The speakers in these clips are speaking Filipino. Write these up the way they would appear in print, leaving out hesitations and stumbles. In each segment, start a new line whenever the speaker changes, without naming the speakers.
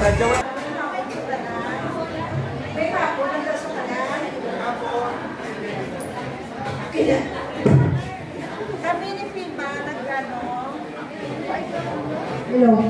May hapon ang laso ka na. Hapon. Kami ni Pima nagkano.
Hello.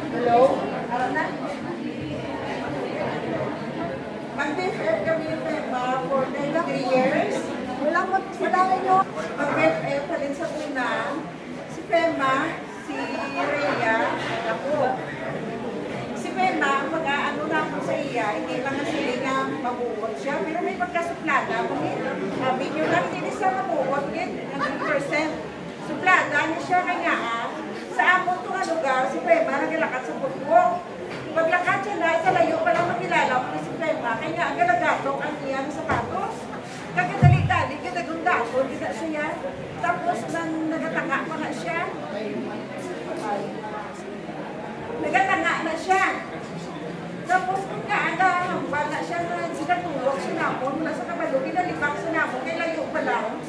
Hello? Mag-BFF kami ni Pima for 3 years. Wala nyo. Mag-BFF pa rin sa una. Si Pema, si Rhea, ako. Si Pema, mag-ano na ako sa iya, hindi lang na sila nga mabuot siya, pero may pagkasuplada ako sabi nyo lang, hindi siya mabuot din, 100%. Suplada niya siya kanya, sa amon itong lugar, si Pema naglalakad sa putwok. Paglakad siya na, sa layo pa lang makilala ko na si Pema, kanya ang galagatok ang iyang sapatos. Kagadali-dali, kadagundakon, kita siya. Tapos nang nagatanga pa na siya. Nagatanga na siya. Tapos kung kaagahambal na siya na sinatulog siya namon, mula sa kabalo, pinalibak siya namon, kay layo pa lang.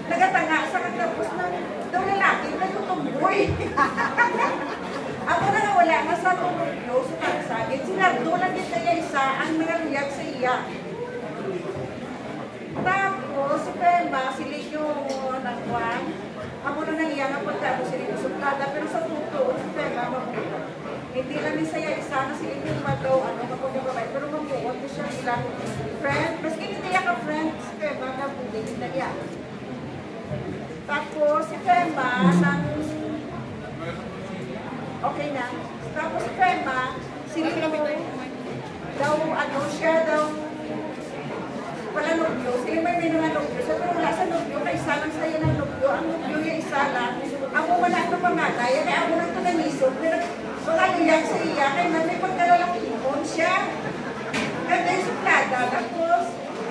Nagatanga sa katapos ng daw lalaki na tutumboy. Ako na nawala nga sa tumulyo sa kagsagit. Sinardo lang kita niya isa ang nangaluyag sa iya. Tapos, si Pema, sila yung nagwan. Ako na naiya nga pagkabo sila yung suplada. Pero sa totoo, si Pema, mabuot. Hindi lang nisaya isa na sila yung magaw, kapag yung babae. Pero mabuot ko siya ilang friend. Maski hindi ka friend, si Pema, nabulit na niya. Tapos, si Pema, okay na. Tapos, si Pema, sila yung daw, siya daw, wala nubyo. Sila may mga nubyo. So, pero wala sa nubyo, kaisa lang sa'yo ng nubyo. Ang nubyo yung isa lang. Ako wala ito pangatay. Kaya ako lang ito nanisog. Pero pagkaluyak sa iya, kaya may pagkalalakipon siya. Ganda yung suplada. Tapos,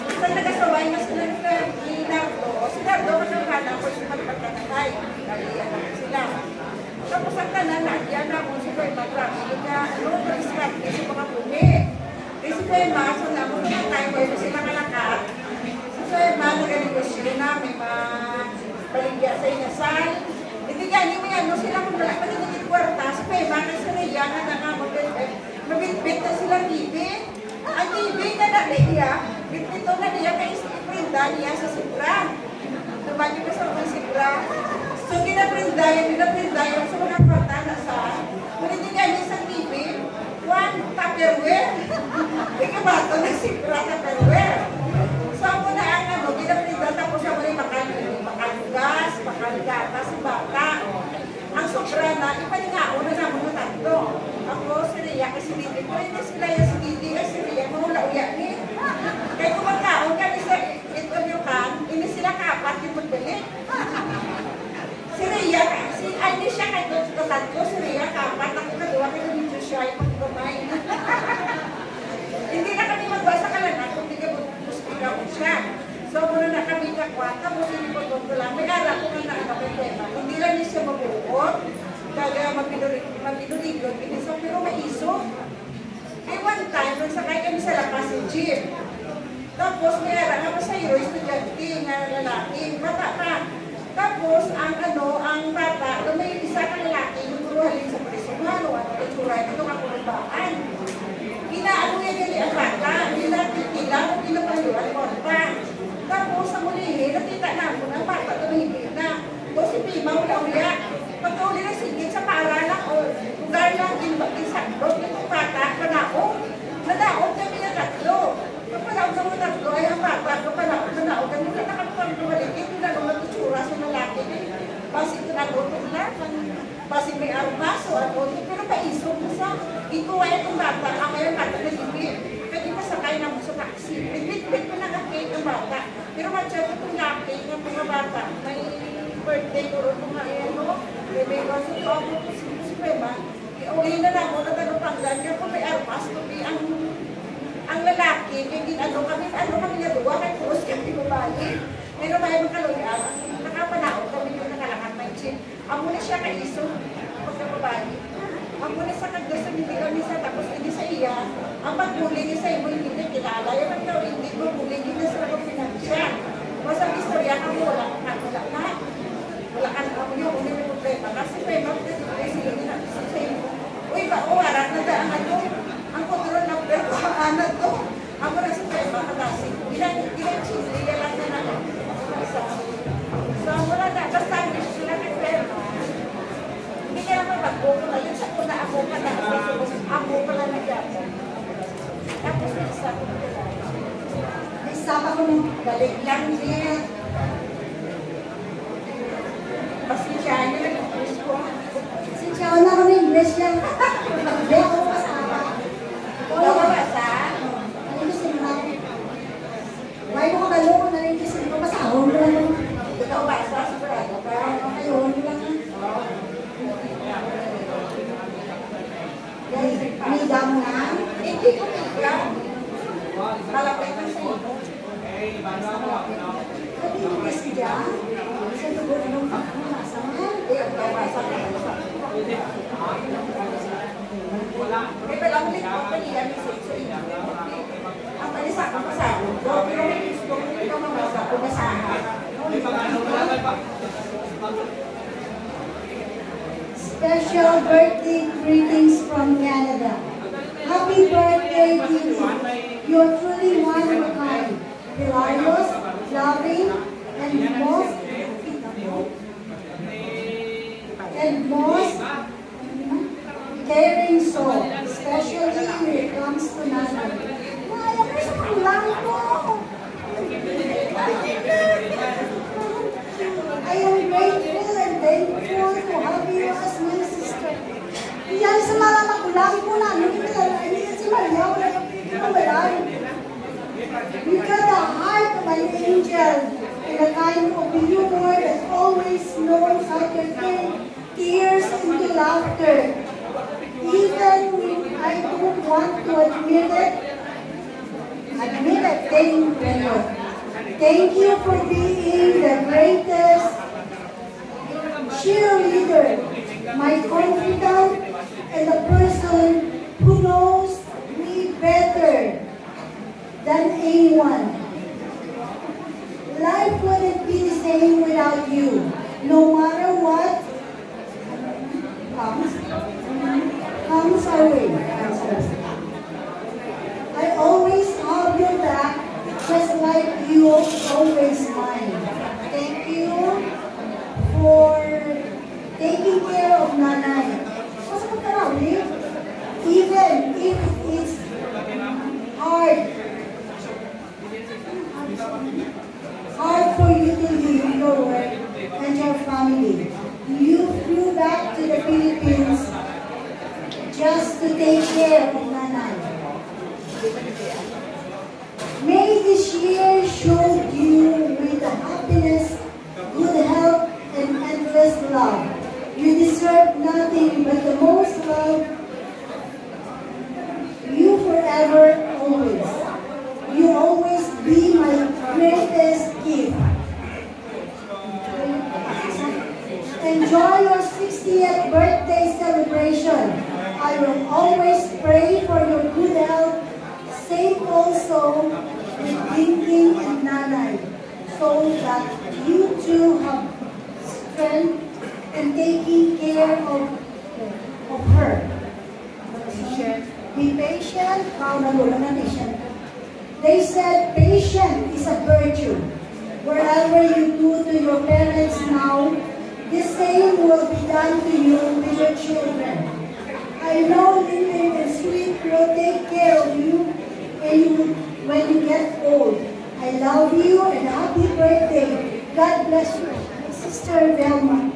sa nagasaway na sila ni Nardo. Si Nardo, magkakala ko yung magpagkakatay. Kaliyan ako sila. Tapos ang tanan, nagyan ako si Pema. Kaya, mag-distract sa mga pumi. Kasi si Pema, so naman mga tayo ko sila malakad. Si Pema, nag-negosyo na, may mabaligya sa inasal. Hindi yan, yung mga sila kung wala pa rin nagkikwarta. Si Pema, kasi Rhea, mabitbit na silang TV. Ang TV na Rhea, bitbit na Rhea, kaya iprinda niya sa Sibra. Tumagi pa sa mga Sibra. So, ginaprinda yan sa mga kwarta na sa, kung hindi yan isang TV, one Tupperware. Ikabato na Sibra Tupperware. So ako na ang ginaprinda tapos siya muli makalugas, makaligata si bata. Ang sobra na, ipaningao na naman ng tatlo. Ako, si Rhea, kasi Didi ko, hindi sila yung si Didi, kasi Rhea, mahula-uya ni. Kaya kung magkaon ka, interview ka, hindi sila kapat yung magbalik. Si Rhea, hindi siya kayo tatlo, si Rhea kapat, ako kagawa kayo video siya, yung magkamay. Hindi na kami magbasa ka lang na kung hindi ka mustigaw siya. So, muna na kami kakwat, tapos hindi po ko lang. May araw ko nga nakakapit Pema. Hindi lang niya siya mabuot, kaya mapinurigod, pero maiso. May one time, nung sakay kami sa lakas ng jeep. Tapos, may araw nga pa sa'yo, estudyante nga lalaki, bata pa. Tapos, ang bata, may isa ka lalaki, yung turuhalin sa presuman, o ano, ituray, ito nga kulubaan. Inaano niya ang bata, nilalang, pinapayuan mo pa. Tapos sa muli, nakita na ako ng bata, tumihigil na. O si Pima, ula-ula. Pagkauli na sigit sa paaralan o lugar lang, insakdog, itong bata, panaog. Nanaog kami na tatlo. Pag panaog na mo tatlo, ay ang bata, panaog, kami na nakapang lumaligit, tinanong nag-itsura sa lalaki. Basig ko nagotog na, basig may armas o ano, pero paisog mo sa ito ay itong bata, ako yung bata na libit. Pwede pa sakay na mo sa taxi. Bit-bit ko nag-cake ang bata. Pero masyado itong laki ng mga bata. May birthday ko rin mga may baso ito ako si Pema. Iuli na lang ako na tanong-tanggan. Kaya kung may armas, kundi ang lalaki, kaya kami naduwa, kay Puros, kaya babae. Pero may magkaluyan, nakapanaot kami yung nakalakad may chin. Amo na siya kaiso, pagkababae. Amo na sa kagdasan, hindi kami sa tapos, hindi sa iya. Ang pagbuling niya sa imo, hindi na kilala. Yung pagkaw, hindi mo buling, hindi na sila pagpinansya. Mas ang istorya ka mo, wala na. Wala ka na, yung problema. Kasi Uy, harap na daan na to. Ang kontrol na pero anak to. Ako na sa tayo, baka kasi. Ilang chili, lang na na. So, wala na. Basta ang gusto sila ng pera. Hindi ka naman mag-go na yun. Sa kuna ako pa na. Ako pala nagyapo. Tapos isa ko nila. Isa pa ko nung balik lang niya. Pasensyahan niyo lang yung puso ko.
Pasensyahan na kami English lang. Hindi ako masama.
Ikaw mabasa?
Nalikisin mo lang. Why mo kabalo kung nalikisin ko? Masahon mo lang.
Ikaw basa? Sigurado ka?
Ayun mo lang. Miga mo na.
Hindi ko miga. Malapit na sa iyo.
Sabi mo kasi dyan. Sa tugon anong masama.
Ikaw basa ka. Pero lang ulit ko pa niya sa iyo. Ang palisa ka pa sa ako. Pero may gusto ko ikaw mabasa ko basahan.
Special birthday greetings from Canada. Happy birthday to you. You're truly one of a kind. Hilarious, loving, and most caring soul, especially when it comes to Nanay. Maya, kasi ang lang ko. I am grateful and thankful to have you as my sister. Yan sa mga magulang ko na, hindi si Maria, wala yung pinamalay. You got the heart of an angel and a kind of humor that always knows how to turn tears into laughter. Even when I don't want to admit it, thank you. Thank you for being the greatest cheerleader, my confidant, and the person who knows me better than anyone. Life wouldn't be the same without you. No matter what comes our way. I always have your back, just like you always mine. Thank you for taking care of Nanay. Even if it's hard for you to leave your work and your family. You flew back to the Philippines just to take care of Nanay. May this year show you with the happiness, good health, and endless love. You deserve nothing but the most love. You forever, always. You always be my greatest gift. Enjoy your 60th birthday celebration. I will always pray for your good health, safe also with Dingding and Nanay, so that you too have strength and taking care of her. Be patient. They said patient is a virtue. Wherever you do to your parents now, the same will be done to you with your children. I know Dingding and Sweet will take care of you when you get old. I love you and happy birthday. God bless you. My sister Velma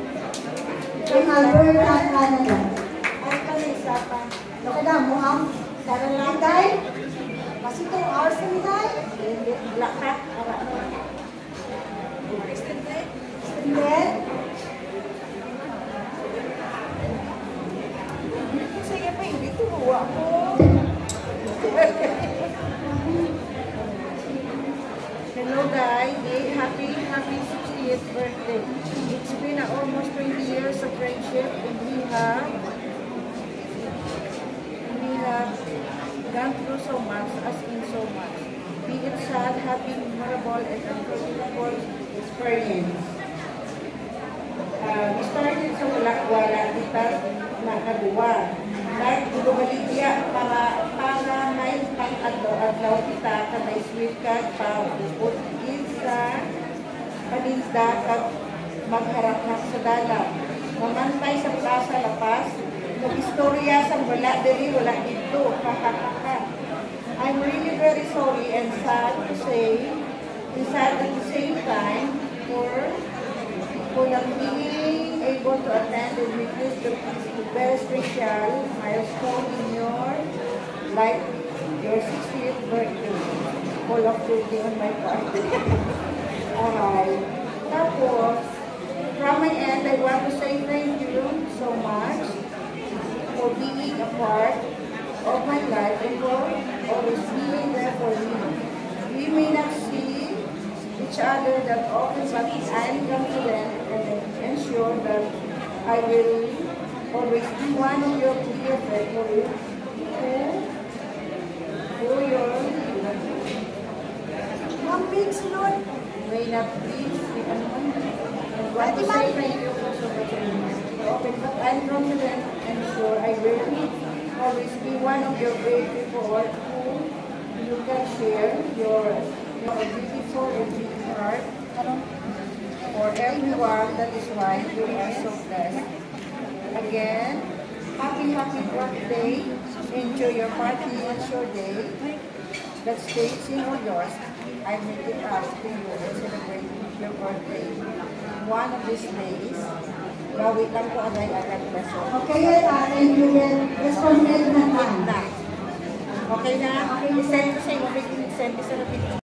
from Alberta, Canada.
Ay, palisa pa.
Nakada mo ang sarang latay. Kasi 2 hours na nitay.
Lakat.
Extended.
Sige pa, hindi tuwa ko. Hello guys, happy 60th birthday. It's been almost 20 years of friendship and we have gone through so much, as in so much. Be it sad, happy, memorable, and unforgettable experience. We started sa wala-wala nakabuwa. Nagbubaligya para may pang-adlaw kita ka may sweet ka pa bukod sa paninda kag magharap sa dalan. Mamantay sa plaza lapas, mag-istorya sa wala diri wala dito. I'm really very sorry and sad to say, and sad at the same time for not being able to attend and witness the very special milestone in your life, your 60th birthday. Full of cooking on my part. Alright. Tapos, from my end, I want to say thank you so much for being a part of my life and for always being there for me. We may not see each other that often, but I am confident and sure that I will always be one of your dear friends who your
Ma'am Pink, sunod.
may not be I want to say thank you also but I'm confident and sure I will always be one of your great people who you can share your beautiful and big heart for everyone. That is why you are so blessed. Again, happy birthday. Enjoy your party and your day. That stays in all yours. I make it up to you and celebrate your birthday. One of these days, gawin lang ko agad-agad peso.
Okay, and you will respond na time.
Okay na? Okay, send ko sa iyo. Send ko sa